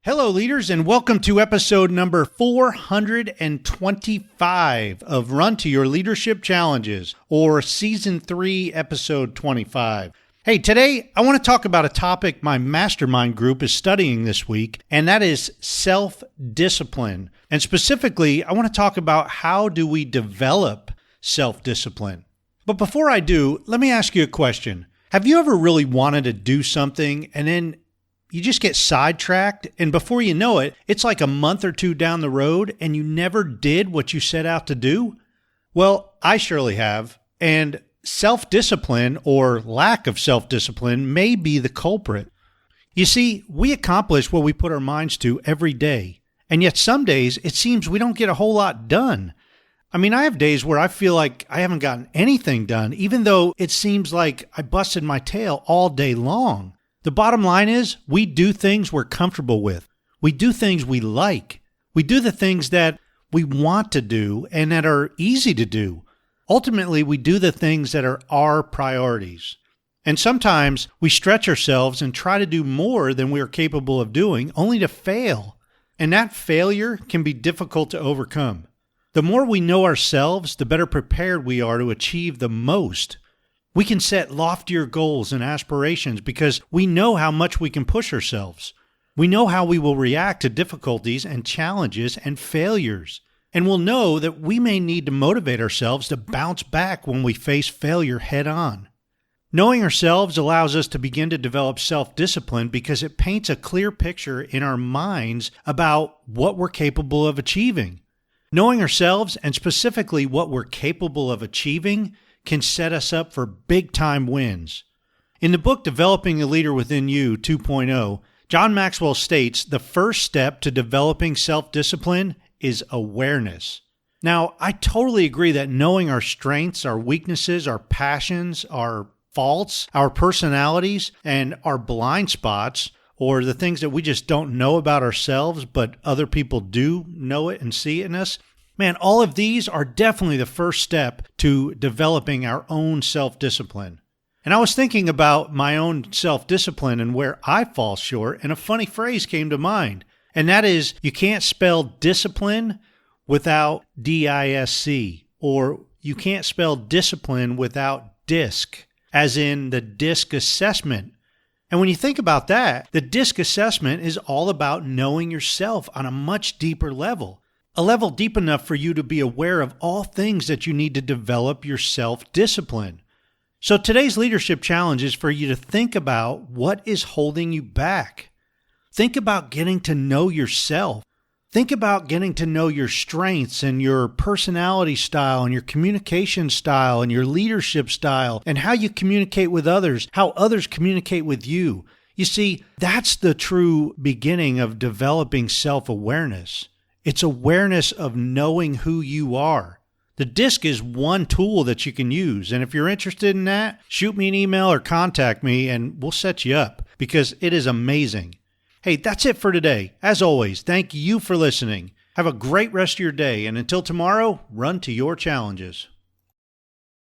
Hello, leaders, and welcome to episode number 425 of Run to Your Leadership Challenges, or Season 3, Episode 25. Hey, today I want to talk about a topic my mastermind group is studying this week, and that is self-discipline. And specifically, I want to talk about how do we develop self-discipline. But before I do, let me ask you a question. Have you ever really wanted to do something and then you just get sidetracked, and before you know it, it's like a month or two down the road and you never did what you set out to do? Well, I surely have, and self-discipline or lack of self-discipline may be the culprit. You see, we accomplish what we put our minds to every day, and yet some days it seems we don't get a whole lot done. I mean, I have days where I feel like I haven't gotten anything done, even though it seems like I busted my tail all day long. The bottom line is we do things we're comfortable with. We do things we like. We do the things that we want to do and that are easy to do. Ultimately, we do the things that are our priorities. And sometimes we stretch ourselves and try to do more than we are capable of doing, only to fail. And that failure can be difficult to overcome. The more we know ourselves, the better prepared we are to achieve the most. We can set loftier goals and aspirations because we know how much we can push ourselves. We know how we will react to difficulties and challenges and failures. And we'll know that we may need to motivate ourselves to bounce back when we face failure head on. Knowing ourselves allows us to begin to develop self-discipline because it paints a clear picture in our minds about what we're capable of achieving. Knowing ourselves, and specifically what we're capable of achieving, can set us up for big-time wins. In the book Developing a Leader Within You 2.0, John Maxwell states the first step to developing self-discipline is awareness. Now, I totally agree that knowing our strengths, our weaknesses, our passions, our faults, our personalities, and our blind spots, or the things that we just don't know about ourselves, but other people do know it and see it in us, man, all of these are definitely the first step to developing our own self-discipline. And I was thinking about my own self-discipline and where I fall short, and a funny phrase came to mind, and that is, you can't spell discipline without D-I-S-C, or you can't spell discipline without DISC, as in the DISC assessment. And when you think about that, the DISC assessment is all about knowing yourself on a much deeper level. A level deep enough for you to be aware of all things that you need to develop your self-discipline. So today's leadership challenge is for you to think about what is holding you back. Think about getting to know yourself. Think about getting to know your strengths and your personality style and your communication style and your leadership style and how you communicate with others, how others communicate with you. You see, that's the true beginning of developing self-awareness. It's awareness of knowing who you are. The DISC is one tool that you can use. And if you're interested in that, shoot me an email or contact me and we'll set you up because it is amazing. Hey, that's it for today. As always, thank you for listening. Have a great rest of your day. And until tomorrow, run to your challenges.